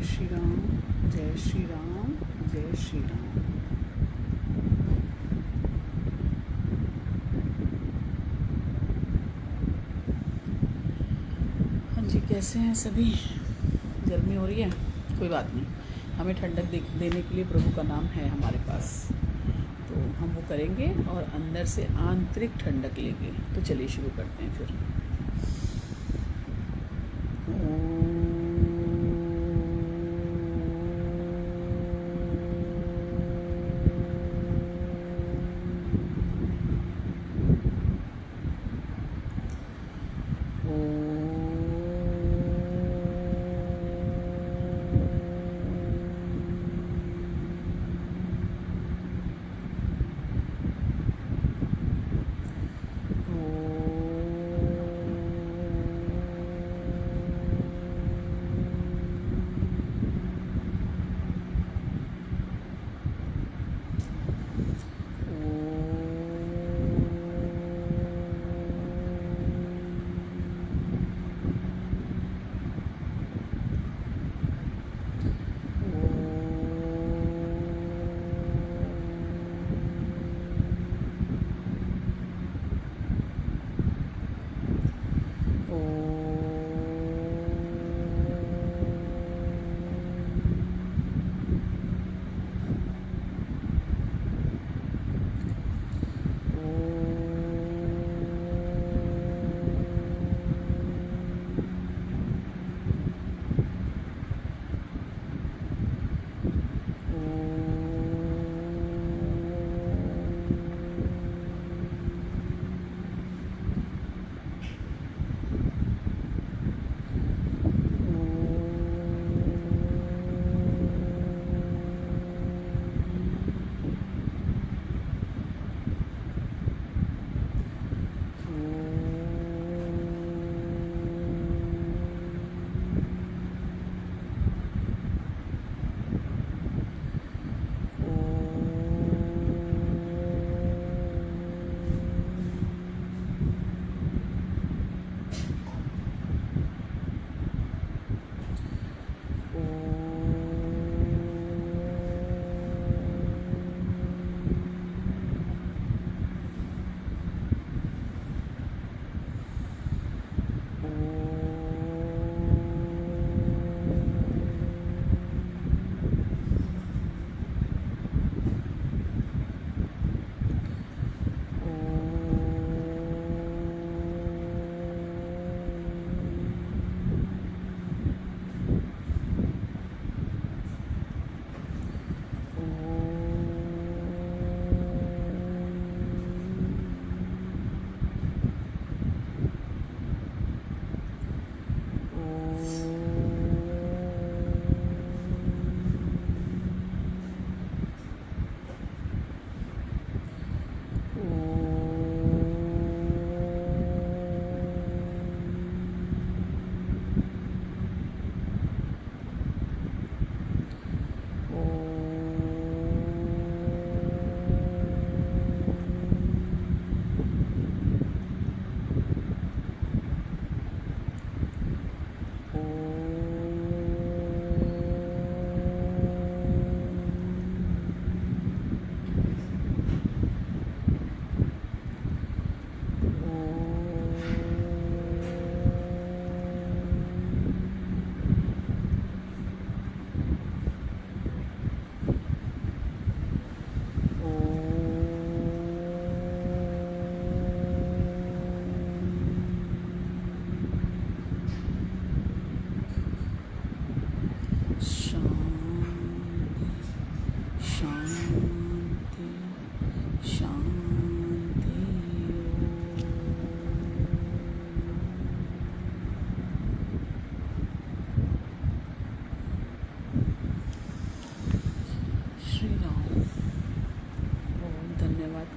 श्री राम, जय श्री राम, जय श्री राम। हाँ जी, कैसे हैं सभी? गर्मी हो रही है, कोई बात नहीं, हमें ठंडक देने के लिए प्रभु का नाम है हमारे पास, तो हम वो करेंगे और अंदर से आंतरिक ठंडक लेंगे। तो चलिए शुरू करते हैं फिर।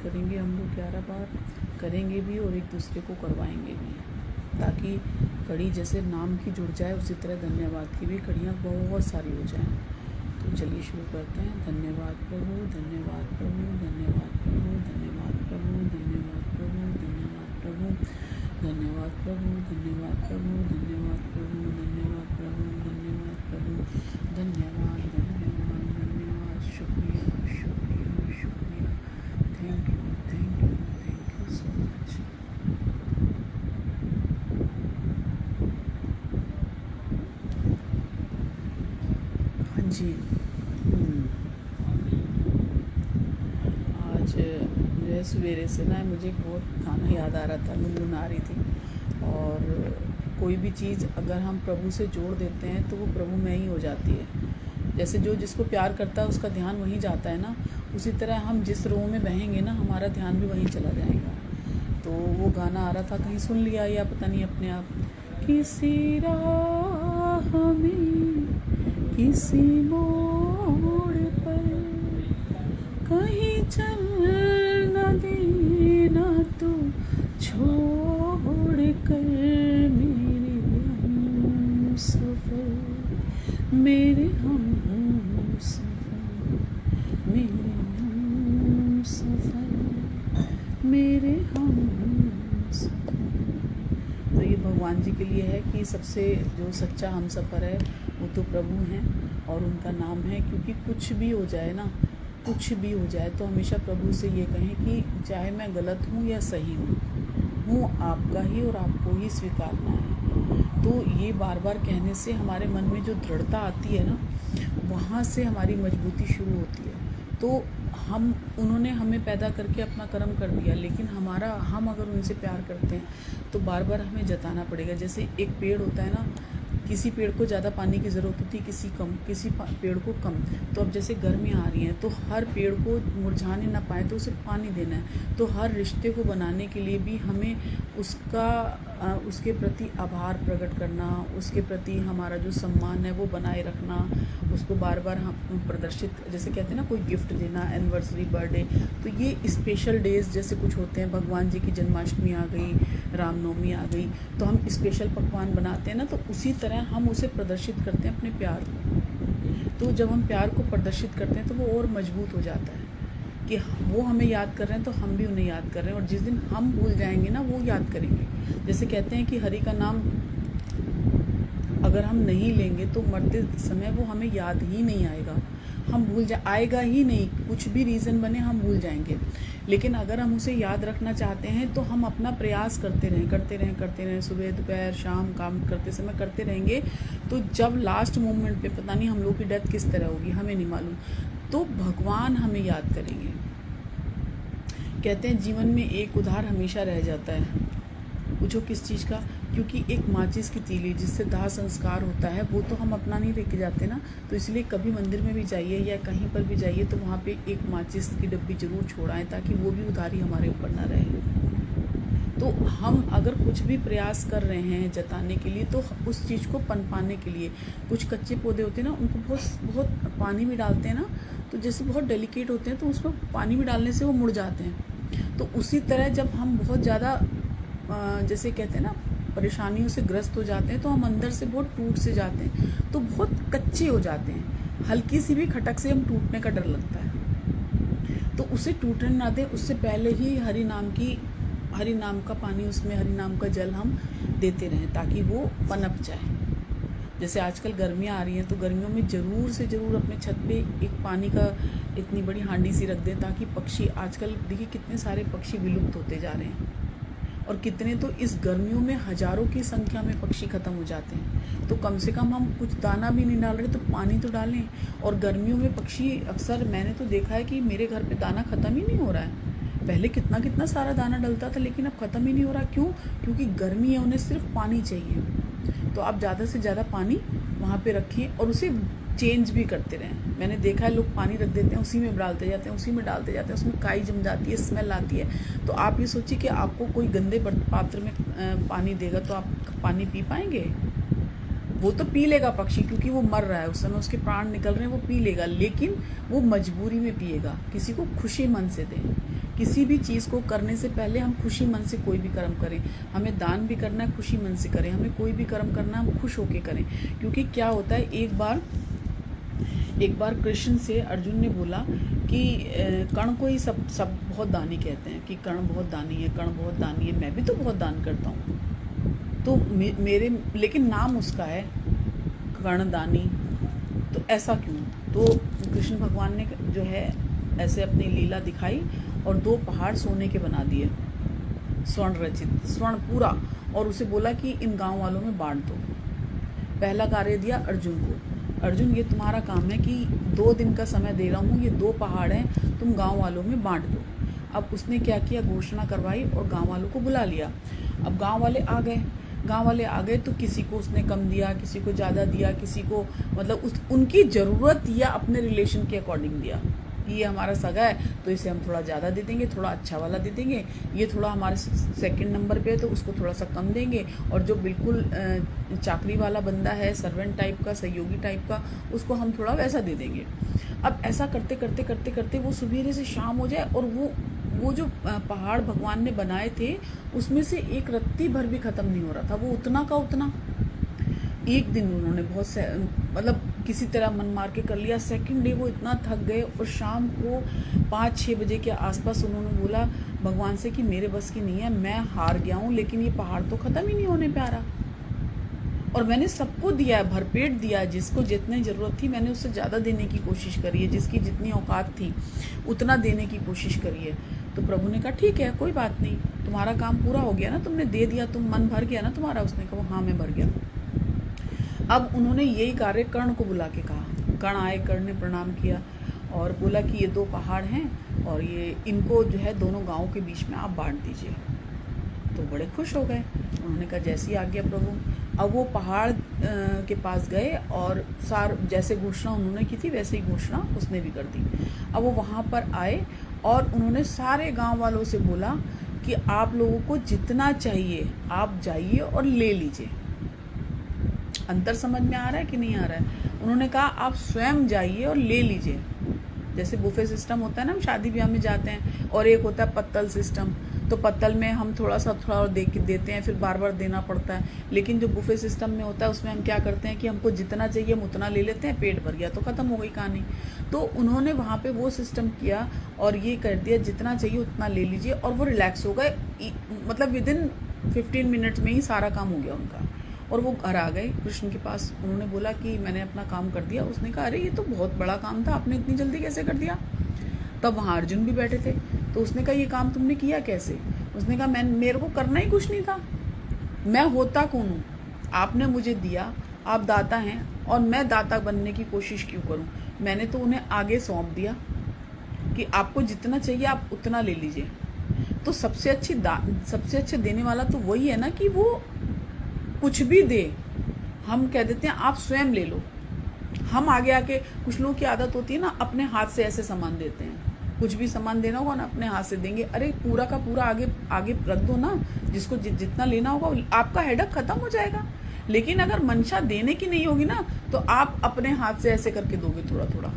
करेंगे हम लोग 11 बार करेंगे भी और एक दूसरे को करवाएंगे भी, ताकि कड़ी जैसे नाम की जुड़ जाए उसी तरह धन्यवाद की भी कड़ियाँ बहुत सारी हो जाएं। तो चलिए शुरू करते हैं। धन्यवाद प्रभु, धन्यवाद प्रभु, धन्यवाद प्रभु, धन्यवाद प्रभु, धन्यवाद प्रभु, धन्यवाद प्रभु, धन्यवाद धन्यवाद प्रभु, धन्यवाद प्रभु, धन्यवाद प्रभु, धन्यवाद प्रभु, धन्यवाद प्रभु, धन्यवाद धन्यवाद धन्यवाद, शुक्रिया शुक्रिया शुक्रिया, थैंक यू सो मच। हाँ जी, आज जो सवेरे से ना मुझे बहुत गाना याद आ रहा था, गुनगुना रही थी। और कोई भी चीज़ अगर हम प्रभु से जोड़ देते हैं तो वो प्रभु में ही हो जाती है। जैसे जो जिसको प्यार करता है उसका ध्यान वहीं जाता है ना, उसी तरह हम जिस रो में बहेंगे ना हमारा ध्यान भी वहीं चला जाएगा। तो वो गाना आ रहा था, कहीं सुन लिया या पता नहीं अपने आप। किसी राह में किसी मोड़ पर कहीं चल न देना तू छोड़ कर, मेरे हम सफर, मेरे हम सफर, मेरे हम सफर, मेरे हम सफर। तो ये भगवान जी के लिए है कि सबसे जो सच्चा हम सफ़र है वो तो प्रभु हैं और उनका नाम है। क्योंकि कुछ भी हो जाए ना, कुछ भी हो जाए तो हमेशा प्रभु से ये कहें कि चाहे मैं गलत हूँ या सही हूँ आपका ही और आपको ही स्वीकारना है। तो ये बार बार कहने से हमारे मन में जो दृढ़ता आती है ना, वहाँ से हमारी मजबूती शुरू होती है। तो उन्होंने हमें पैदा करके अपना कर्म कर दिया, लेकिन हम अगर उनसे प्यार करते हैं तो बार बार हमें जताना पड़ेगा। जैसे एक पेड़ होता है ना, किसी पेड़ को ज़्यादा पानी की ज़रूरत होती है, किसी पेड़ को कम। तो अब जैसे गर्मियाँ आ रही हैं तो हर पेड़ को मुरझाने ना पाए तो उसे पानी देना है। तो हर रिश्ते को बनाने के लिए भी हमें उसके प्रति आभार प्रकट करना, उसके प्रति हमारा जो सम्मान है वो बनाए रखना, उसको बार बार हम प्रदर्शित, जैसे कहते हैं ना कोई गिफ्ट देना, एनिवर्सरी, बर्थडे। तो ये स्पेशल डेज़ जैसे कुछ होते हैं, भगवान जी की जन्माष्टमी आ गई, रामनवमी आ गई, तो हम स्पेशल पकवान बनाते हैं ना, तो उसी तरह हम उसे प्रदर्शित करते हैं अपने प्यार को। तो जब हम प्यार को प्रदर्शित करते हैं तो वो और मजबूत हो जाता है कि वो हमें याद कर रहे हैं तो हम भी उन्हें याद कर रहे हैं। और जिस दिन हम भूल जाएंगे ना, वो याद करेंगे। जैसे कहते हैं कि हरि का नाम अगर हम नहीं लेंगे तो मरते समय वो हमें याद ही नहीं आएगा, आएगा ही नहीं। कुछ भी रीज़न बने हम भूल जाएंगे। लेकिन अगर हम उसे याद रखना चाहते हैं तो हम अपना प्रयास करते रहें, सुबह दोपहर शाम काम करते समय करते रहेंगे। तो जब लास्ट मोमेंट पे पता नहीं हम लोग की डेथ किस तरह होगी, हमें नहीं मालूम, तो भगवान हमें याद करेंगे। कहते हैं जीवन में एक उधार हमेशा रह जाता है। पूछो किस चीज़ का? क्योंकि एक माचिस की तीली जिससे दाह संस्कार होता है वो तो हम अपना नहीं लेके जाते ना। तो इसलिए कभी मंदिर में भी जाइए या कहीं पर भी जाइए तो वहाँ पे एक माचिस की डब्बी ज़रूर छोड़ाएं, ताकि वो भी उधारी हमारे ऊपर ना रहे। तो हम अगर कुछ भी प्रयास कर रहे हैं जताने के लिए, तो उस चीज़ को पनपाने के लिए, कुछ कच्चे पौधे होते हैं ना, उनको बहुत पानी में डालते हैं ना, तो जैसे बहुत डेलिकेट होते हैं तो उसमें पानी में डालने से वो मुड़ जाते हैं। तो उसी तरह जब हम बहुत ज़्यादा जैसे कहते हैं ना परेशानियों से ग्रस्त हो जाते हैं तो हम अंदर से बहुत टूट से जाते हैं, तो बहुत कच्चे हो जाते हैं। हल्की सी भी खटक से हम टूटने का डर लगता है। तो उसे टूटने ना दें, उससे पहले ही हरि नाम का पानी, उसमें हरि नाम का जल हम देते रहें ताकि वो पनप जाए। जैसे आजकल गर्मियाँ आ रही हैं तो गर्मियों में ज़रूर से ज़रूर अपने छत पे एक पानी का इतनी बड़ी हांडी सी रख दें, ताकि पक्षी, आजकल देखिए कितने सारे पक्षी विलुप्त होते जा रहे हैं, और कितने तो इस गर्मियों में हज़ारों की संख्या में पक्षी ख़त्म हो जाते हैं। तो कम से कम हम कुछ दाना भी नहीं डाल रहे तो पानी तो डालें। और गर्मियों में पक्षी, अक्सर मैंने तो देखा है कि मेरे घर पे दाना ख़त्म ही नहीं हो रहा है। पहले कितना सारा दाना डलता था, लेकिन अब ख़त्म ही नहीं हो रहा। क्यों? क्योंकि गर्मी है, उन्हें सिर्फ पानी चाहिए। तो आप ज़्यादा से ज़्यादा पानी वहाँ पे रखिए और उसे चेंज भी करते रहें। मैंने देखा है लोग पानी रख देते हैं, उसी में डालते जाते हैं, उसमें काई जम जाती है, स्मेल आती है। तो आप ये सोचिए कि आपको कोई गंदे पात्र में पानी देगा तो आप पानी पी पाएंगे? वो तो पी लेगा पक्षी, क्योंकि वो मर रहा है, उस समय उसके प्राण निकल रहे हैं, वो पी लेगा, लेकिन वो मजबूरी में पिएगा। किसी को खुशी मन से दें। किसी भी चीज़ को करने से पहले हम खुशी मन से कोई भी कर्म करें। हमें दान भी करना है, खुशी मन से करें। हमें कोई भी कर्म करना है, हम खुश होके करें। क्योंकि क्या होता है, एक बार कृष्ण से अर्जुन ने बोला कि कर्ण को ही सब बहुत दानी कहते हैं, कि कर्ण बहुत दानी है, मैं भी तो बहुत दान करता हूँ। तो मेरे लेकिन नाम उसका है कर्णदानी, तो ऐसा क्यों? तो कृष्ण भगवान ने जो है ऐसे अपनी लीला दिखाई और 2 पहाड़ सोने के बना दिए, स्वर्ण रचित, स्वर्ण पूरा, और उसे बोला कि इन गांव वालों में बांट दो। पहला कार्य दिया अर्जुन को, अर्जुन ये तुम्हारा काम है कि 2 दिन का समय दे रहा हूँ, ये 2 पहाड़ हैं, तुम गांव वालों में बांट दो। अब उसने क्या किया, घोषणा करवाई और गांव वालों को बुला लिया। अब गांव वाले आ गए, तो किसी को उसने कम दिया, किसी को ज़्यादा दिया, किसी को मतलब उनकी ज़रूरत या अपने रिलेशन के अकॉर्डिंग दिया। ये हमारा सगा है तो इसे हम थोड़ा ज़्यादा दे देंगे, थोड़ा अच्छा वाला दे देंगे, ये थोड़ा हमारे सेकंड नंबर पे है तो उसको थोड़ा सा कम देंगे, और जो बिल्कुल चाकरी वाला बंदा है, सर्वेंट टाइप का, सहयोगी टाइप का, उसको हम थोड़ा वैसा दे देंगे। अब ऐसा करते करते करते करते वो सुबेरे से शाम हो जाए और वो जो पहाड़ भगवान ने बनाए थे उसमें से एक रत्ती भर भी ख़त्म नहीं हो रहा था, वो उतना का उतना। एक दिन उन्होंने मतलब किसी तरह मन मार के कर लिया। सेकंड डे वो इतना थक गए और शाम को 5-6 बजे के आसपास उन्होंने बोला भगवान से कि मेरे बस की नहीं है, मैं हार गया हूँ, लेकिन ये पहाड़ तो ख़त्म ही नहीं होने पे आ रहा, और मैंने सबको दिया है, भरपेट दिया है, जिसको जितनी ज़रूरत थी मैंने उससे ज़्यादा देने की कोशिश करी है, जिसकी जितनी औकात थी उतना देने की कोशिश करी है। तो प्रभु ने कहा ठीक है, कोई बात नहीं, तुम्हारा काम पूरा हो गया ना, तुमने दे दिया, तुम मन भर गया ना तुम्हारा। उसने कहा हाँ मैं भर गया। अब उन्होंने यही कार्य कर्ण को बुला के कहा। कर्ण आए, कर्ण ने प्रणाम किया और बोला कि ये 2 पहाड़ हैं और ये इनको जो है दोनों गाँव के बीच में आप बांट दीजिए। तो बड़े खुश हो गए, उन्होंने कहा जैसी आज्ञा प्रभु। अब वो पहाड़ के पास गए और जैसे घोषणा उन्होंने की थी वैसे ही घोषणा उसने भी कर दी। अब वो वहाँ पर आए और उन्होंने सारे गांव वालों से बोला कि आप लोगों को जितना चाहिए आप जाइए और ले लीजिए। अंतर समझ में आ रहा है कि नहीं आ रहा है? उन्होंने कहा आप स्वयं जाइए और ले लीजिए। जैसे बुफे सिस्टम होता है ना, हम शादी ब्याह में जाते हैं, और एक होता है पत्तल सिस्टम, तो पत्तल में हम थोड़ा और देते हैं, फिर बार बार देना पड़ता है। लेकिन जो बुफे सिस्टम में होता है उसमें हम क्या करते हैं कि हमको जितना चाहिए हम उतना ले लेते हैं, पेट भर गया तो ख़त्म हो गई कहानी। तो उन्होंने वहाँ पे वो सिस्टम किया और ये कर दिया जितना चाहिए उतना ले लीजिए, और वो रिलैक्स हो गए। मतलब विदिन 15 मिनट में ही सारा काम हो गया उनका, और वो घर आ गए कृष्ण के पास। उन्होंने बोला कि मैंने अपना काम कर दिया। उसने कहा अरे ये तो बहुत बड़ा काम था, आपने इतनी जल्दी कैसे कर दिया? तब वहाँ अर्जुन भी बैठे थे, तो उसने कहा ये काम तुमने किया कैसे? उसने कहा मेरे को करना ही कुछ नहीं था, मैं होता कौन हूँ? आपने मुझे दिया, आप दाता हैं, और मैं दाता बनने की कोशिश क्यों करूँ? मैंने तो उन्हें आगे सौंप दिया कि आपको जितना चाहिए आप उतना ले लीजिए। तो सबसे अच्छे देने वाला तो वही है ना कि वो कुछ भी दे। हम कह देते हैं आप स्वयं ले लो, हम आगे आके, कुछ लोगों की आदत होती है ना अपने हाथ से ऐसे सामान देते हैं, कुछ भी सामान देना होगा ना अपने हाथ से देंगे। अरे पूरा का पूरा आगे रख दो ना, जिसको जितना लेना होगा, आपका हेडक खत्म हो जाएगा। लेकिन अगर मंशा देने की नहीं होगी ना तो आप अपने हाथ से ऐसे करके दोगे थोड़ा थोड़ा।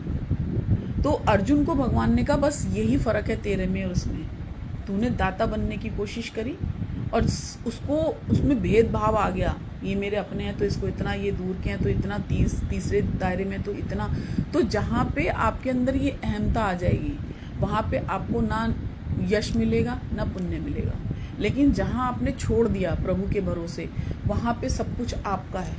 तो अर्जुन को भगवान ने कहा बस यही फर्क है तेरे में और उसमें, तूने दाता बनने की कोशिश करी और उसको उसमें भेदभाव आ गया, ये मेरे अपने हैं तो इसको इतना, ये दूर के हैं तो इतना, तीसरे दायरे में तो इतना। तो जहाँ पे आपके अंदर ये अहमता आ जाएगी वहाँ पे आपको ना यश मिलेगा ना पुण्य मिलेगा। लेकिन जहाँ आपने छोड़ दिया प्रभु के भरोसे, वहाँ पे सब कुछ आपका है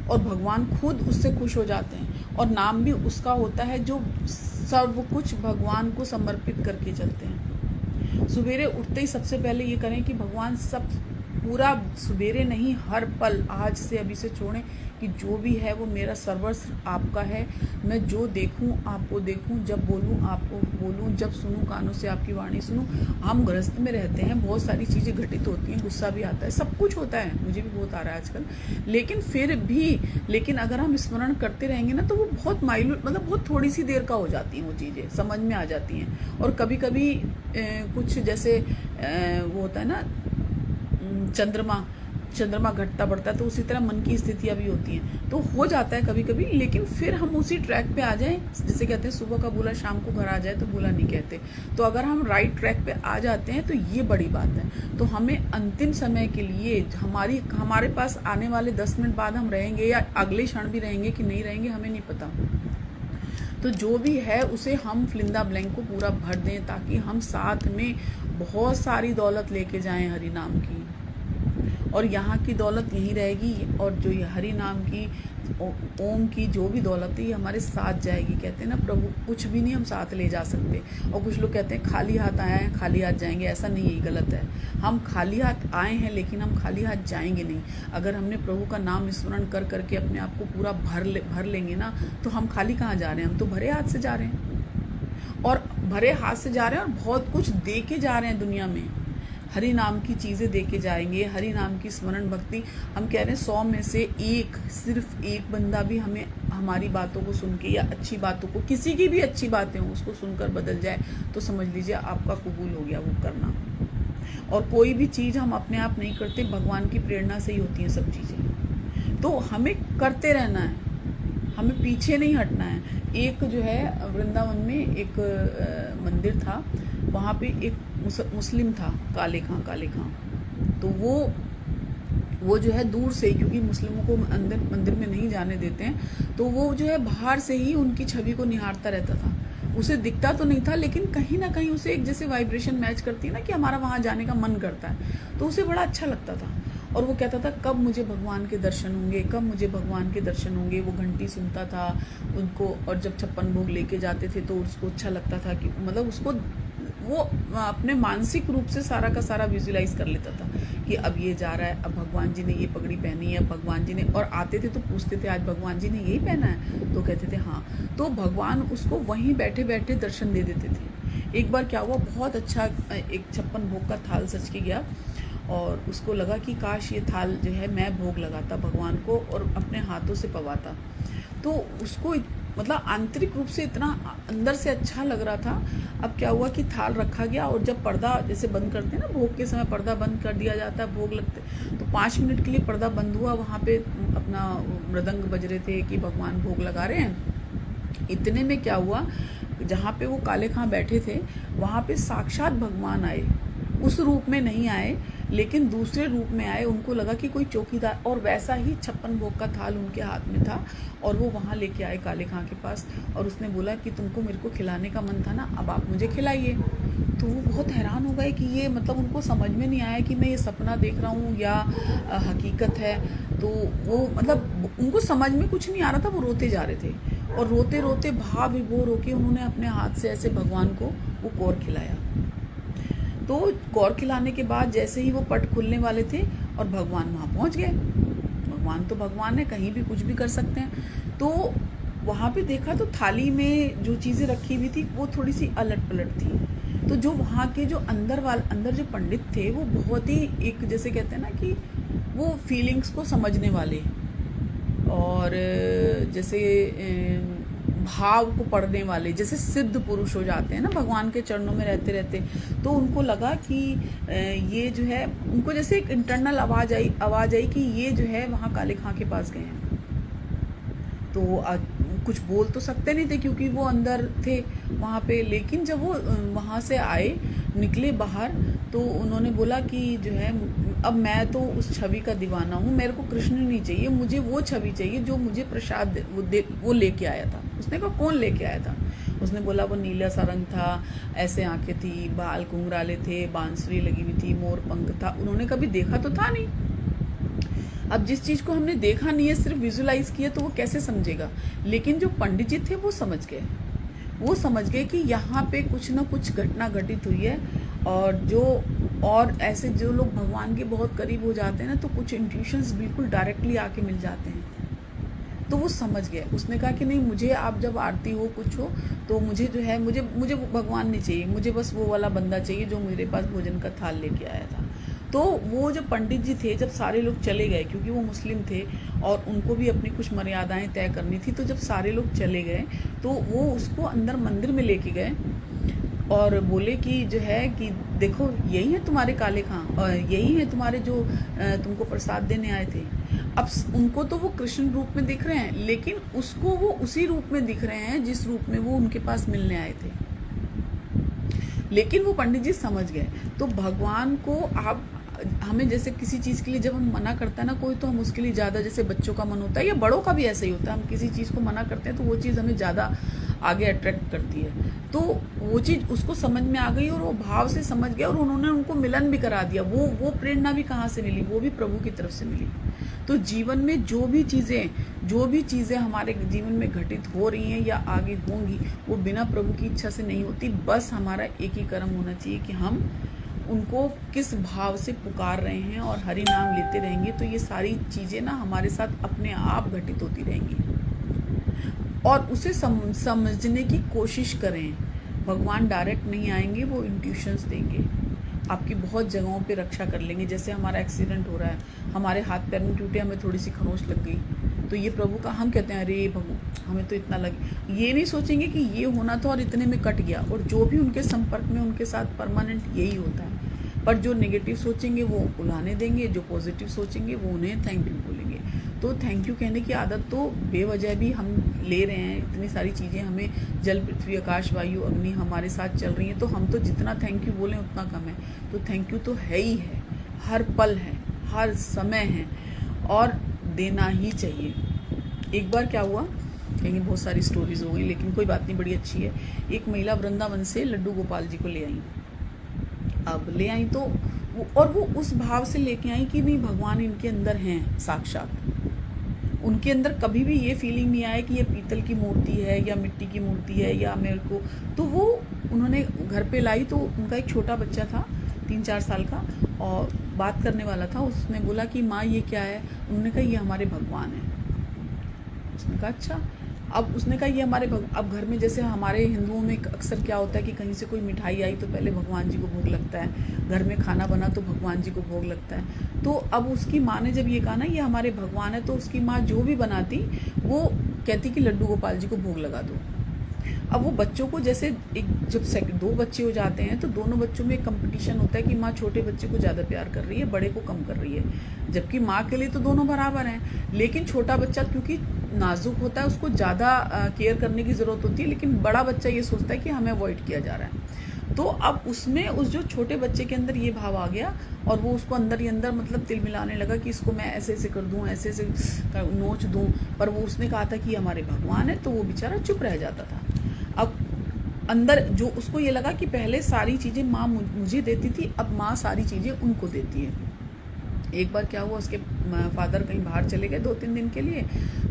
और भगवान खुद उससे खुश हो जाते हैं, और नाम भी उसका होता है जो सब कुछ भगवान को समर्पित करके चलते हैं। सवेरे उठते ही सबसे पहले ये करें कि भगवान, सब पूरा सवेरे नहीं, हर पल आज से अभी से छोड़ें कि जो भी है वो मेरा सर्वस्व आपका है। मैं जो देखूं आपको देखूं, जब बोलूं आपको बोलूं, जब सुनूं कानों से आपकी वाणी सुनूं। हम गृहस्थ में रहते हैं, बहुत सारी चीज़ें घटित होती हैं, गुस्सा भी आता है, सब कुछ होता है, मुझे भी बहुत आ रहा है आजकल। लेकिन अगर हम स्मरण करते रहेंगे ना तो वो बहुत माइल्यूट, मतलब बहुत थोड़ी सी देर का हो जाती हैं वो चीज़ें, समझ में आ जाती हैं। और कभी कभी कुछ जैसे वो होता है ना, चंद्रमा घटता बढ़ता है, तो उसी तरह मन की स्थितियाँ भी होती हैं, तो हो जाता है कभी कभी। लेकिन फिर हम उसी ट्रैक पे आ जाएं, जैसे कहते हैं सुबह का भूला शाम को घर आ जाए तो भूला नहीं कहते। तो अगर हम राइट ट्रैक पे आ जाते हैं तो ये बड़ी बात है। तो हमें अंतिम समय के लिए हमारे पास आने वाले 10 मिनट बाद हम रहेंगे या अगले क्षण भी रहेंगे कि नहीं रहेंगे, हमें नहीं पता। तो जो भी है उसे हम फिलिंदा ब्लैंक को पूरा भर दें, ताकि हम साथ में बहुत सारी दौलत लेके जाएं हरि नाम की। और यहाँ की दौलत यहीं रहेगी, और जो ये हरि नाम की ओम की जो भी दौलत है ये हमारे साथ जाएगी। कहते हैं ना प्रभु कुछ भी नहीं हम साथ ले जा सकते, और कुछ लोग कहते हैं खाली हाथ आए हैं खाली हाथ जाएंगे, ऐसा नहीं, ये गलत है। हम खाली हाथ आए हैं लेकिन हम खाली हाथ जाएंगे नहीं। अगर हमने प्रभु का नाम स्मरण कर करके अपने आप को पूरा भर लेंगे ना, तो हम खाली कहाँ जा रहे हैं, हम तो भरे हाथ से जा रहे हैं, और भरे हाथ से जा रहे हैं और बहुत कुछ दे के जा रहे हैं दुनिया में। हरि नाम की चीज़ें दे के जाएंगे, हरि नाम की स्मरण भक्ति। हम कह रहे हैं 100 में से एक, सिर्फ एक बंदा भी हमें हमारी बातों को सुन के, या अच्छी बातों को, किसी की भी अच्छी बातें हों उसको सुनकर बदल जाए, तो समझ लीजिए आपका कबूल हो गया वो करना। और कोई भी चीज़ हम अपने आप नहीं करते, भगवान की प्रेरणा से ही होती हैं सब चीज़ें। तो हमें करते रहना है, हमें पीछे नहीं हटना है। एक जो है वृंदावन में एक मंदिर था, वहाँ पे एक मुस्लिम था, काले खां। तो वो जो है दूर से ही, क्योंकि मुस्लिमों को अंदर मंदिर में नहीं जाने देते हैं, तो वो जो है बाहर से ही उनकी छवि को निहारता रहता था। उसे दिखता तो नहीं था, लेकिन कहीं ना कहीं उसे एक जैसे वाइब्रेशन मैच करती है ना, कि हमारा वहाँ जाने का मन करता है, तो उसे बड़ा अच्छा लगता था। और वो कहता था कब मुझे भगवान के दर्शन होंगे, कब मुझे भगवान के दर्शन होंगे। वो घंटी सुनता था उनको, और जब 56 भोग लेके जाते थे तो उसको अच्छा लगता था कि मतलब उसको वो अपने मानसिक रूप से सारा का सारा विजुलाइज कर लेता था कि अब ये जा रहा है, अब भगवान जी ने ये पगड़ी पहनी है, भगवान जी ने, और आते थे तो पूछते थे आज भगवान जी ने यही पहना है, तो कहते थे हाँ। तो भगवान उसको वहीं बैठे बैठे दर्शन दे देते थे। एक बार क्या हुआ, बहुत अच्छा एक 56 भोग का थाल सज के गया, और उसको लगा कि काश ये थाल जो है मैं भोग लगाता भगवान को और अपने हाथों से पवाता। तो उसको मतलब आंतरिक रूप से इतना अंदर से अच्छा लग रहा था। अब क्या हुआ कि थाल रखा गया, और जब पर्दा जैसे बंद करते हैं ना, भोग के समय पर्दा बंद कर दिया जाता है, भोग लगते, तो 5 मिनट के लिए पर्दा बंद हुआ। वहाँ पे अपना मृदंग बज रहे थे कि भगवान भोग लगा रहे हैं। इतने में क्या हुआ, जहाँ पे वो काले खां बैठे थे वहाँ पे साक्षात भगवान आए। उस रूप में नहीं आए, लेकिन दूसरे रूप में आए। उनको लगा कि कोई चौकीदार, और वैसा ही 56 भोग का थाल उनके हाथ में था, और वो वहाँ लेके आए काले खां के पास, और उसने बोला कि तुमको मेरे को खिलाने का मन था ना, अब आप मुझे खिलाइए। तो वो बहुत हैरान हो गए कि ये मतलब उनको समझ में नहीं आया कि मैं ये सपना देख रहा हूँ या हकीकत है। तो वो मतलब उनको समझ में कुछ नहीं आ रहा था, वो रोते जा रहे थे, और रोते रोते भाव विभोर होके उन्होंने अपने हाथ से ऐसे भगवान को वो कौर खिलाया। तो कौर खिलाने के बाद जैसे ही वो पट खुलने वाले थे, और भगवान वहाँ पहुँच गए। भगवान तो भगवान है, कहीं भी कुछ भी कर सकते हैं। तो वहाँ पे देखा तो थाली में जो चीज़ें रखी हुई थी वो थोड़ी सी अलट पलट थी। तो जो वहाँ के जो अंदर जो पंडित थे वो बहुत ही एक जैसे कहते हैं ना कि वो फीलिंग्स को समझने वाले, और जैसे भाव को पढ़ने वाले, जैसे सिद्ध पुरुष हो जाते हैं ना भगवान के चरणों में रहते रहते। तो उनको लगा कि ये जो है, उनको जैसे एक इंटरनल आवाज़ आई कि ये जो है वहाँ काले खां के पास गए हैं। तो कुछ बोल तो सकते नहीं थे क्योंकि वो अंदर थे वहाँ पे, लेकिन जब वो वहाँ से आए, निकले बाहर, तो उन्होंने बोला कि जो है अब मैं तो उस छवि का दीवाना हूँ, मेरे को कृष्ण नहीं चाहिए, मुझे वो छवि चाहिए जो मुझे प्रसाद वो लेके आया था। उसने कहा कौन लेके आया था? उसने बोला वो नीला सा रंग था, ऐसे आंखें थी, बाल घुंघराले थे, बांसुरी लगी हुई थी, मोर पंख था। उन्होंने कभी देखा तो था नहीं। अब जिस चीज़ को हमने देखा नहीं है, सिर्फ विजुलाइज किया, तो वो कैसे समझेगा? लेकिन जो पंडित जी थे वो समझ गए कि यहाँ पे कुछ ना कुछ घटना घटित हुई है, और ऐसे जो लोग भगवान के बहुत करीब हो जाते हैं ना, तो कुछ इंट्यूशंस बिल्कुल डायरेक्टली आके मिल जाते हैं। तो वो समझ गए। उसने कहा कि नहीं, मुझे आप जब आरती हो कुछ हो तो मुझे जो है मुझे भगवान नहीं चाहिए, मुझे बस वो वाला बंदा चाहिए जो मेरे पास भोजन का थाल लेके आया था। तो वो जो पंडित जी थे, जब सारे लोग चले गए, क्योंकि वो मुस्लिम थे और उनको भी अपनी कुछ मर्यादाएं तय करनी थी, तो जब सारे लोग चले गए तो वो उसको अंदर मंदिर में लेके गए और बोले कि जो है कि देखो यही है तुम्हारे काले खां, यही है तुम्हारे जो तुमको प्रसाद देने आए थे। अब उनको तो वो कृष्ण रूप में दिख रहे हैं, लेकिन उसको वो उसी रूप में दिख रहे हैं जिस रूप में वो उनके पास मिलने आए थे। लेकिन वो पंडित जी समझ गए। तो भगवान को आप हमें जैसे किसी चीज़ के लिए जब हम मना करते हैं ना कोई, तो हम उसके लिए ज़्यादा, जैसे बच्चों का मन होता है या बड़ों का भी ऐसा ही होता है, हम किसी चीज़ को मना करते हैं तो वो चीज़ हमें ज़्यादा आगे अट्रैक्ट करती है। तो वो चीज़ उसको समझ में आ गई और वो भाव से समझ गया और उन्होंने उनको मिलन भी करा दिया। वो प्रेरणा भी कहाँ से मिली, वो भी प्रभु की तरफ से मिली। तो जीवन में जो भी चीज़ें हमारे जीवन में घटित हो रही हैं या आगे होंगी, वो बिना प्रभु की इच्छा से नहीं होती। बस हमारा एक ही कर्म होना चाहिए कि हम उनको किस भाव से पुकार रहे हैं और हरि नाम लेते रहेंगे, तो ये सारी चीज़ें ना हमारे साथ अपने आप घटित होती रहेंगी। और उसे समझने की कोशिश करें। भगवान डायरेक्ट नहीं आएंगे, वो इंट्यूशंस देंगे, आपकी बहुत जगहों पे रक्षा कर लेंगे। जैसे हमारा एक्सीडेंट हो रहा है, हमारे हाथ पैर में टूटे, हमें थोड़ी सी खरोंच लग गई, तो ये प्रभु का हम कहते हैं अरे प्रभु हमें तो इतना लगे। ये नहीं सोचेंगे कि ये होना था और इतने में कट गया। और जो भी उनके संपर्क में उनके साथ परमानेंट यही होता है। पर जो नेगेटिव सोचेंगे वो उलाने देंगे, जो पॉजिटिव सोचेंगे वो उन्हें थैंक यू बोलेंगे। तो थैंक यू कहने की आदत तो बेवजह भी हम ले रहे हैं। इतनी सारी चीज़ें हमें, जल पृथ्वी आकाश वायु अग्नि हमारे साथ चल रही हैं, तो हम तो जितना थैंक यू बोलें उतना कम है। तो थैंक यू तो है ही है, हर पल है, हर समय है और देना ही चाहिए। एक बार क्या हुआ, कहीं बहुत सारी स्टोरीज हो गई लेकिन कोई बात नहीं, बड़ी अच्छी है। एक महिला वृंदावन से लड्डू गोपाल जी को ले आई। अब ले आई तो वो उस भाव से लेके आई कि नहीं भगवान इनके अंदर हैं साक्षात। उनके अंदर कभी भी ये फीलिंग नहीं आया कि ये पीतल की मूर्ति है या मिट्टी की मूर्ति है या मेरे को। तो वो उन्होंने घर पे लाई तो उनका एक छोटा बच्चा था 3-4 साल का और बात करने वाला था। उसने बोला कि माँ ये क्या है? उन्होंने कहा ये हमारे भगवान है। उसने कहा अच्छा। अब उसने कहा ये हमारे अब घर में जैसे हमारे हिंदुओं में अक्सर क्या होता है कि कहीं से कोई मिठाई आई तो पहले भगवान जी को भोग लगता है, घर में खाना बना तो भगवान जी को भोग लगता है। तो अब उसकी माँ ने जब ये कहा ना ये हमारे भगवान है, तो उसकी माँ जो भी बनाती वो कहती कि लड्डू गोपाल जी को भोग लगा दो। अब वो बच्चों को जैसे जब 2 बच्चे हो जाते हैं तो दोनों बच्चों में एक कंपटीशन होता है कि माँ छोटे बच्चे को ज़्यादा प्यार कर रही है, बड़े को कम कर रही है। जबकि माँ के लिए तो दोनों बराबर हैं, लेकिन छोटा बच्चा क्योंकि नाजुक होता है उसको ज़्यादा केयर करने की ज़रूरत होती है, लेकिन बड़ा बच्चा ये सोचता है कि हमें अवॉइड किया जा रहा है। तो अब उसमें उस जो छोटे बच्चे के अंदर ये भाव आ गया और वो उसको अंदर ही अंदर मतलब तिल मिलाने लगा कि इसको मैं ऐसे ऐसे कर दूँ, ऐसे ऐसे नोच दूँ। पर वो उसने कहा था कि हमारे भगवान है, तो वो बेचारा चुप रह जाता था। अब अंदर जो उसको ये लगा कि पहले सारी चीज़ें माँ मुझे देती थी, अब माँ सारी चीज़ें उनको देती है। एक बार क्या हुआ, उसके फादर कहीं बाहर चले गए 2-3 दिन के लिए,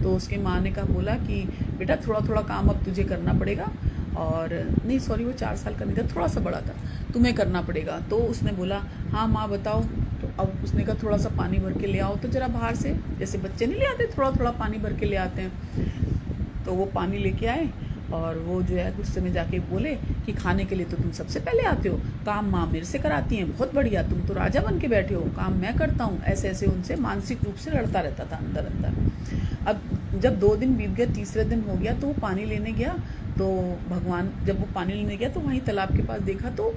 तो उसके माँ ने कहा बोला कि बेटा थोड़ा थोड़ा काम अब तुझे करना पड़ेगा। और नहीं सॉरी वो 4 साल का नहीं था, थोड़ा सा बड़ा था, तुम्हें करना पड़ेगा। तो उसने बोला हाँ माँ बताओ। तो अब उसने कहा थोड़ा सा पानी भर के ले आओ तो जरा बाहर से, जैसे बच्चे नहीं ले आते थोड़ा थोड़ा पानी भर के ले आते हैं। तो वो पानी लेके आए और वो जो है गुस्से में जाके बोले कि खाने के लिए तो तुम सबसे पहले आते हो, काम माँ मेरे से कराती हैं, बहुत बढ़िया, तुम तो राजा बन के बैठे हो, काम मैं करता हूँ। ऐसे ऐसे उनसे मानसिक रूप से लड़ता रहता था अंदर अंदर। अब जब 2 दिन बीत गया, तीसरे दिन हो गया तो वो पानी लेने गया। तो भगवान जब वो पानी लेने गया तो वहीं तालाब के पास देखा तो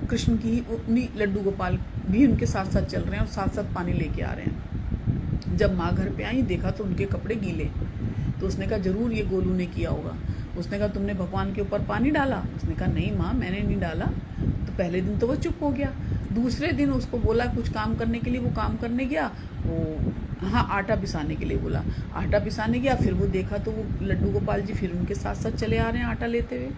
कृष्ण की उन्हीं लड्डू गोपाल भी उनके साथ साथ चल रहे हैं और साथ साथ पानी लेके आ रहे हैं। जब माँ घर पे आई देखा तो उनके कपड़े गीले। तो उसने कहा जरूर ये गोलू ने किया होगा। उसने कहा तुमने भगवान के ऊपर पानी डाला? उसने कहा नहीं माँ मैंने नहीं डाला। तो पहले दिन तो वो चुप हो गया। दूसरे दिन उसको बोला कुछ काम करने के लिए, वो काम करने गया, वो हाँ आटा पिसाने के लिए बोला, आटा पिसाने गया। फिर वो देखा तो वो लड्डू गोपाल जी फिर उनके साथ साथ चले आ रहे हैं आटा लेते हुए।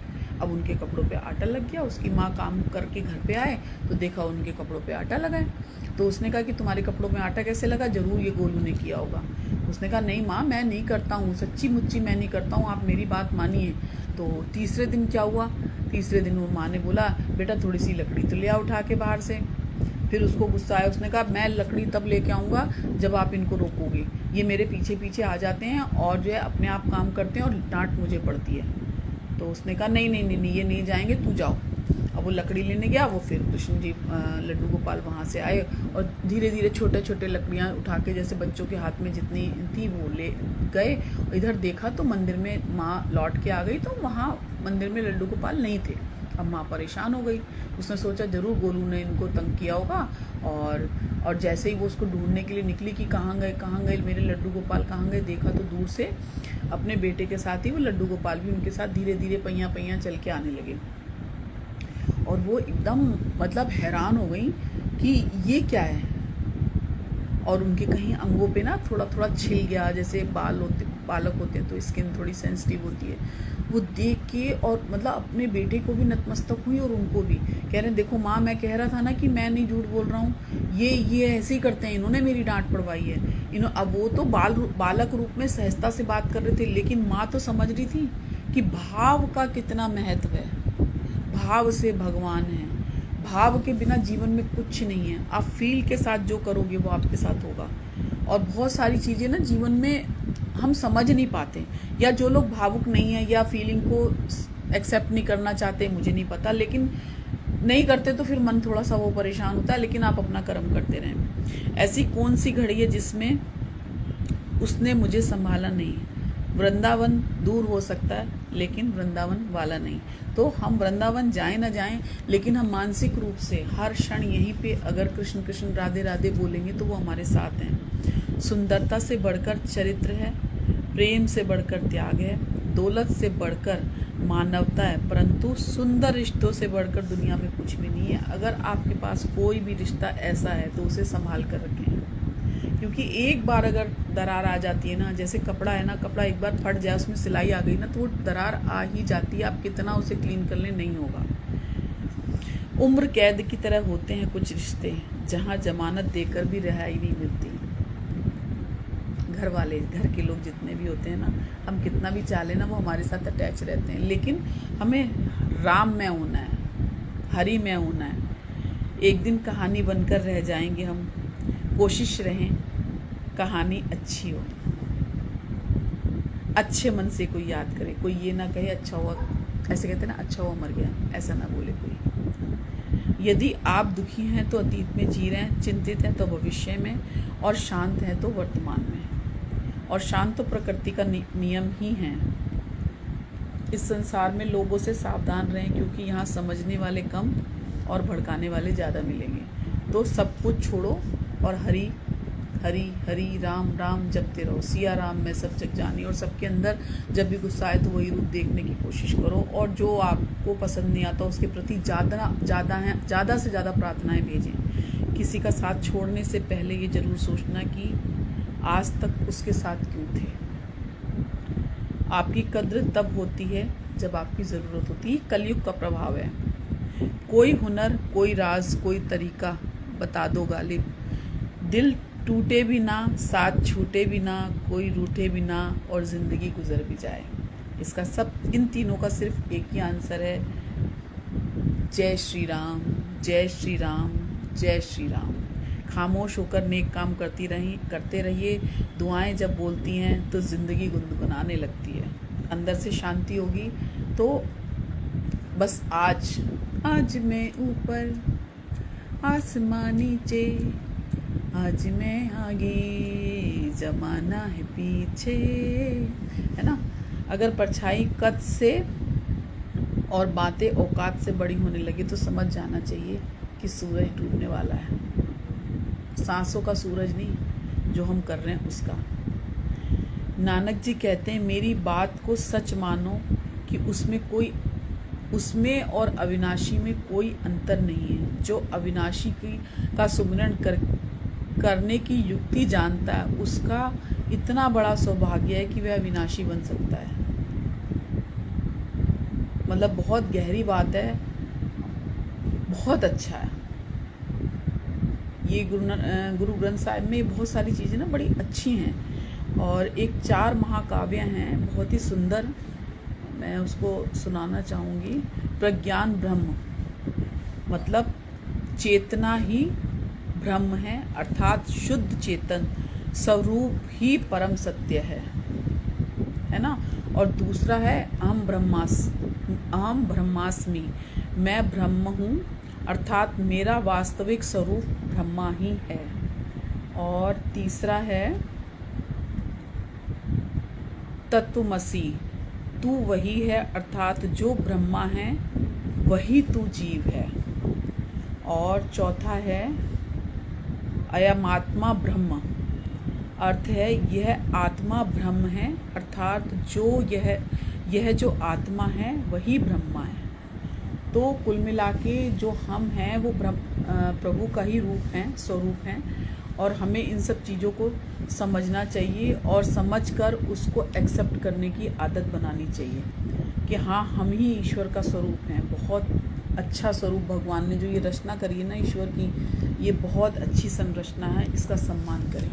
अब उनके कपड़ों पे आटा लग गया। उसकी माँ काम करके घर पे आए तो देखा उनके कपड़ों पे आटा लगा है। तो उसने कहा कि तुम्हारे कपड़ों में आटा कैसे लगा, जरूर ये गोलू ने किया होगा। उसने कहा नहीं माँ मैं नहीं करता हूँ, सच्ची मुच्ची मैं नहीं करता हूँ, आप मेरी बात मानिए। तो तीसरे दिन क्या हुआ, तीसरे दिन वो माँ ने बोला बेटा थोड़ी सी लकड़ी तो ले आ उठा के बाहर से। फिर उसको गुस्सा आया, उसने कहा मैं लकड़ी तब लेके आऊँगा जब आप इनको रोकोगे, ये मेरे पीछे पीछे आ जाते हैं और जो है अपने आप काम करते हैं और डांट मुझे पड़ती है। तो उसने कहा नहीं नहीं नहीं नहीं ये नहीं जाएंगे, तू जाओ। अब वो लकड़ी लेने गया। वो फिर कृष्ण जी लड्डू गोपाल वहाँ से आए और धीरे धीरे छोटे छोटे लकड़ियाँ उठा के जैसे बच्चों के हाथ में जितनी थी वो ले गए। इधर देखा तो मंदिर में माँ लौट के आ गई, तो वहाँ मंदिर में लड्डू गोपाल नहीं थे। अब माँ परेशान हो गई। उसने सोचा जरूर गोलू ने इनको तंग किया होगा। और जैसे ही वो उसको ढूंढने के लिए निकली कि कहाँ गए मेरे लड्डू गोपाल कहाँ गए, देखा तो दूर से अपने बेटे के साथ ही वो लड्डू गोपाल भी उनके साथ धीरे धीरे पैयां पैयां चल के आने लगे। और वो एकदम मतलब हैरान हो गई कि ये क्या है। और उनके कहीं अंगों पे ना थोड़ा थोड़ा छिल गया, जैसे बाल होते बालक होते हैं तो स्किन थोड़ी सेंसिटिव होती है, वो देख के और मतलब अपने बेटे को भी नतमस्तक हुई और उनको भी कह रहे हैं देखो माँ, मैं कह रहा था ना कि मैं नहीं झूठ बोल रहा हूँ, ये ऐसे ही करते हैं, इन्होंने मेरी डांट पड़वाई है। अब वो तो बालक रूप में सहजता से बात कर रहे थे, लेकिन माँ तो समझ रही थी कि भाव का कितना महत्व है। भाव से भगवान है, भाव के बिना जीवन में कुछ नहीं है। आप फील के साथ जो करोगे वो आपके साथ होगा। और बहुत सारी चीज़ें ना जीवन में हम समझ नहीं पाते, या जो लोग भावुक नहीं है या फीलिंग को एक्सेप्ट नहीं करना चाहते, मुझे नहीं पता, लेकिन नहीं करते तो फिर मन थोड़ा सा वो परेशान होता है। लेकिन आप अपना कर्म करते रहें। ऐसी कौन सी घड़ी है जिसमें उसने मुझे संभाला नहीं? वृंदावन दूर हो सकता है लेकिन वृंदावन वाला नहीं। तो हम वृंदावन जाएं ना जाएं, लेकिन हम मानसिक रूप से हर क्षण यहीं पे अगर कृष्ण कृष्ण राधे राधे बोलेंगे तो वो हमारे साथ हैं। सुंदरता से बढ़कर चरित्र है, प्रेम से बढ़कर त्याग है, दौलत से बढ़कर मानवता है, परंतु सुंदर रिश्तों से बढ़कर दुनिया में कुछ भी नहीं है। अगर आपके पास कोई भी रिश्ता ऐसा है तो उसे संभाल कर रखें, क्योंकि एक बार अगर दरार आ जाती है ना, जैसे कपड़ा है ना, कपड़ा एक बार फट जाए, उसमें सिलाई आ गई ना, तो वो दरार आ ही जाती है। आप कितना उसे क्लीन कर लें नहीं होगा। उम्र कैद की तरह होते हैं कुछ रिश्ते, जहाँ जमानत देकर भी रिहाई नहीं मिलती। घर वाले, घर के लोग जितने भी होते हैं ना, हम कितना भी चाह ना, वो हमारे साथ अटैच रहते हैं, लेकिन हमें राम में होना है, हरि में होना है। एक दिन कहानी बनकर रह जाएंगे हम। कोशिश रहें कहानी अच्छी हो, अच्छे मन से कोई याद करे। कोई ये ना कहे अच्छा हुआ, ऐसे कहते ना अच्छा हुआ मर गया, ऐसा ना बोले कोई। यदि आप दुखी हैं तो अतीत में जी रहे हैं, चिंतित हैं तो भविष्य में, और शांत हैं तो वर्तमान में। और शांत तो प्रकृति का नियम ही है। इस संसार में लोगों से सावधान रहें, क्योंकि यहाँ समझने वाले कम और भड़काने वाले ज़्यादा मिलेंगे। तो सब कुछ छोड़ो और हरि हरि हरि राम राम जपते रहो। सिया राम में सब जग जानी। और सबके अंदर जब भी गुस्सा आए तो वही रूप देखने की कोशिश करो, और जो आपको पसंद नहीं आता उसके प्रति ज़्यादा से ज़्यादा प्रार्थनाएं भेजें। किसी का साथ छोड़ने से पहले ये जरूर सोचना कि आज तक उसके साथ क्यों थे। आपकी कद्र तब होती है जब आपकी ज़रूरत होती है। कलयुग का प्रभाव है। कोई हुनर, कोई राज, कोई तरीका बता दो गालिब। दिल टूटे भी ना, साथ छूटे भी ना, कोई रूठे भी ना, और ज़िंदगी गुजर भी जाए। इसका सब, इन तीनों का सिर्फ एक ही आंसर है, जय श्री राम, जय श्री राम, जय श्री राम। खामोश होकर नेक काम करते रहिए। दुआएं जब बोलती हैं तो ज़िंदगी गुनगुनाने लगती है। अंदर से शांति होगी तो बस आज मैं ऊपर, आसमां नीचे, आज मैं आगे, जमाना है पीछे, है ना। अगर परछाई कद से और बातें औकात से बड़ी होने लगी तो समझ जाना चाहिए कि सूरज डूबने वाला है। सांसों का सूरज नहीं, जो हम कर रहे हैं उसका। नानक जी कहते हैं, मेरी बात को सच मानो कि उसमें और अविनाशी में कोई अंतर नहीं है। जो अविनाशी का सुमिरन करने की युक्ति जानता है, उसका इतना बड़ा सौभाग्य है कि वह अविनाशी बन सकता है। मतलब बहुत गहरी बात है, बहुत अच्छा है ये। गुरु ग्रंथ साहिब में बहुत सारी चीज़ें ना बड़ी अच्छी हैं। और एक 4 महाकाव्य हैं बहुत ही सुंदर, मैं उसको सुनाना चाहूँगी। प्रज्ञान ब्रह्म, मतलब चेतना ही ब्रह्म है, अर्थात शुद्ध चेतन स्वरूप ही परम सत्य है ना। और दूसरा है अहम ब्रह्मास्मि, मैं ब्रह्म हूँ, अर्थात मेरा वास्तविक स्वरूप ब्रह्मा ही है। और तीसरा है तत्वमसि, तू वही है, अर्थात जो ब्रह्मा है वही तू जीव है। और चौथा है अयमात्मा ब्रह्म, अर्थ है यह आत्मा ब्रह्म है, अर्थात जो यह जो आत्मा है वही ब्रह्मा है। तो कुल मिला के जो हम हैं वो प्रभु का ही रूप हैं, स्वरूप हैं। और हमें इन सब चीज़ों को समझना चाहिए और समझकर उसको एक्सेप्ट करने की आदत बनानी चाहिए कि हाँ, हम ही ईश्वर का स्वरूप हैं। बहुत अच्छा स्वरूप भगवान ने जो ये रचना करी है ना ईश्वर की, ये बहुत अच्छी संरचना है, इसका सम्मान करें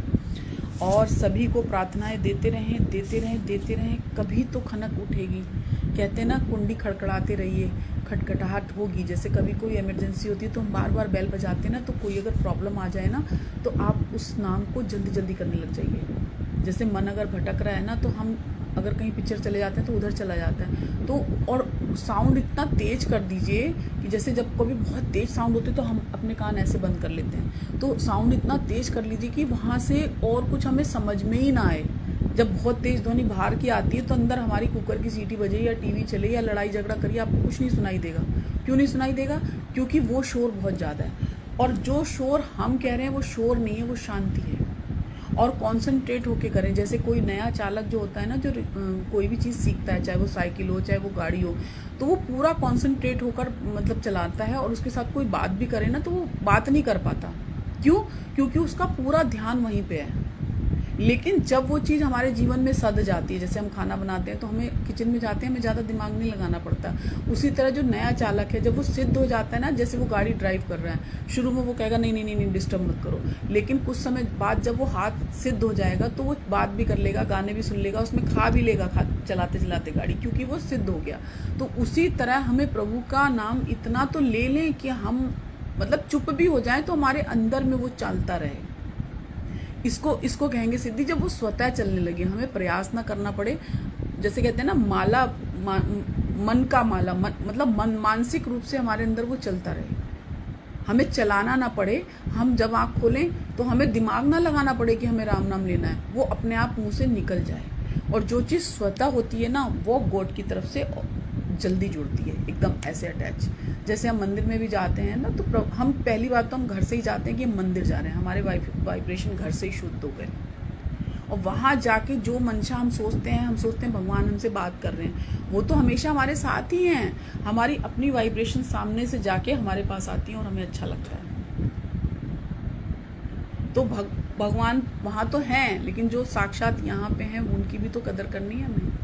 और सभी को प्रार्थनाएं देते रहें, देते रहें, देते रहें। कभी तो खनक उठेगी। कहते हैं ना, कुंडी खड़खड़ाते रहिए, खटखटाहट होगी। जैसे कभी कोई इमरजेंसी होती है तो हम बार बार बेल बजाते हैं ना, तो कोई अगर प्रॉब्लम आ जाए ना, तो आप उस नाम को जल्दी जल्दी करने लग जाइए। जैसे मन अगर भटक रहा है ना, तो हम अगर कहीं पिक्चर चले जाते हैं तो उधर चला जाता है। तो और साउंड इतना तेज कर दीजिए कि जैसे जब कभी बहुत तेज साउंड होते तो हम अपने कान ऐसे बंद कर लेते हैं, तो साउंड इतना तेज कर लीजिए कि वहाँ से और कुछ हमें समझ में ही ना आए। जब बहुत तेज ध्वनि बाहर की आती है तो अंदर हमारी कुकर की सीटी बजे या टीवी चले या लड़ाई झगड़ा करिए, आपको कुछ नहीं सुनाई देगा। क्यों नहीं सुनाई देगा? क्योंकि वो शोर बहुत ज़्यादा है। और जो शोर हम कह रहे हैं वो शोर नहीं है, वो शांति है। और कॉन्सेंट्रेट होके करें। जैसे कोई नया चालक जो होता है ना, जो कोई भी चीज़ सीखता है, चाहे वो साइकिल हो चाहे वो गाड़ी हो, तो वो पूरा कॉन्सेंट्रेट होकर मतलब चलाता है और उसके साथ कोई बात भी करे ना तो वो बात नहीं कर पाता। क्यों? क्योंकि उसका पूरा ध्यान वहीं पे है। लेकिन जब वो चीज़ हमारे जीवन में सध जाती है, जैसे हम खाना बनाते हैं तो हमें किचन में जाते हैं, हमें ज़्यादा दिमाग नहीं लगाना पड़ता। उसी तरह जो नया चालक है, जब वो सिद्ध हो जाता है ना, जैसे वो गाड़ी ड्राइव कर रहा है, शुरू में वो कहेगा नहीं नहीं नहीं नहीं डिस्टर्ब मत करो, लेकिन कुछ समय बाद जब वो हाथ सिद्ध हो जाएगा तो वो बात भी कर लेगा, गाने भी सुन लेगा, उसमें खा भी लेगा चलाते चलाते गाड़ी, क्योंकि वो सिद्ध हो गया। तो उसी तरह हमें प्रभु का नाम इतना तो ले लें कि हम मतलब चुप भी हो जाएं तो हमारे अंदर में वो चलता रहे। इसको कहेंगे सिद्धि, जब वो स्वतः चलने लगे, हमें प्रयास ना करना पड़े। जैसे कहते हैं ना, मन का माला, मतलब मानसिक रूप से हमारे अंदर वो चलता रहे, हमें चलाना ना पड़े। हम जब आँख खोलें तो हमें दिमाग ना लगाना पड़े कि हमें राम नाम लेना है, वो अपने आप मुंह से निकल जाए। और जो चीज़ स्वतः होती है ना, वो गॉड की तरफ से जल्दी जुड़ती है, एकदम ऐसे अटैच। जैसे हम मंदिर में भी जाते हैं ना, तो हम पहली बात तो हम घर से ही जाते हैं कि हम मंदिर जा रहे हैं, हमारे वाइब्रेशन घर से ही शुद्ध हो गए। और वहाँ जाके जो मंशा हम सोचते हैं भगवान हमसे बात कर रहे हैं, वो तो हमेशा हमारे साथ ही हैं। हमारी अपनी वाइब्रेशन सामने से जाके हमारे पास आती है और हमें अच्छा लगता है। तो भगवान वहाँ तो हैं, लेकिन जो साक्षात यहाँ पे हैं उनकी भी तो कदर करनी है हमें।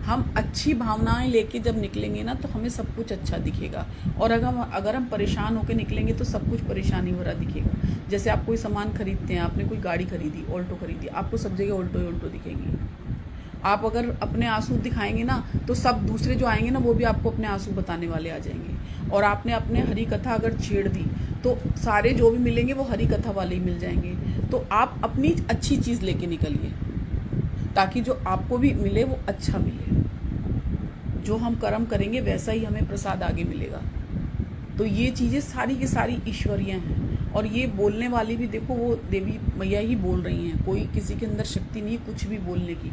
हम अच्छी भावनाएं लेके जब निकलेंगे ना, तो हमें सब कुछ अच्छा दिखेगा। और अगर हम परेशान होकर निकलेंगे तो सब कुछ परेशानी भरा दिखेगा। जैसे आप कोई सामान खरीदते हैं, आपने कोई गाड़ी खरीदी, ऑल्टो खरीदी, आपको सब जगह ऑल्टो ही ऑल्टो दिखेंगी। आप अगर अपने आंसू दिखाएंगे ना, तो सब दूसरे जो आएंगे ना, वो भी आपको अपने आंसू बताने वाले आ जाएंगे। और आपने अपने हरी कथा अगर छेड़ दी, तो सारे जो भी मिलेंगे वो हरी कथा वाले ही मिल जाएंगे। तो आप अपनी अच्छी चीज़ लेके निकलिए, ताकि जो आपको भी मिले वो अच्छा मिले। जो हम कर्म करेंगे वैसा ही हमें प्रसाद आगे मिलेगा। तो ये चीज़ें सारी की सारी ईश्वरीय हैं। और ये बोलने वाली भी देखो, वो देवी मैया ही बोल रही हैं, कोई किसी के अंदर शक्ति नहीं कुछ भी बोलने की।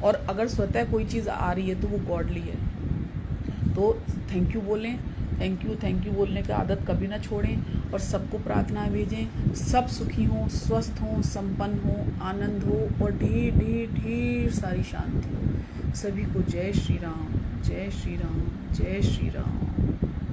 और अगर स्वतः कोई चीज़ आ रही है तो वो गॉडली है। तो थैंक यू बोलें, थैंक यू बोलने का आदत कभी ना छोड़ें। और सबको प्रार्थनाएं भेजें, सब सुखी हों, स्वस्थ हों, संपन्न हों, आनंद हो और ढेर ढेर ढेर सारी शांति हो। सभी को जय श्री राम, जय श्री राम, जय श्री राम।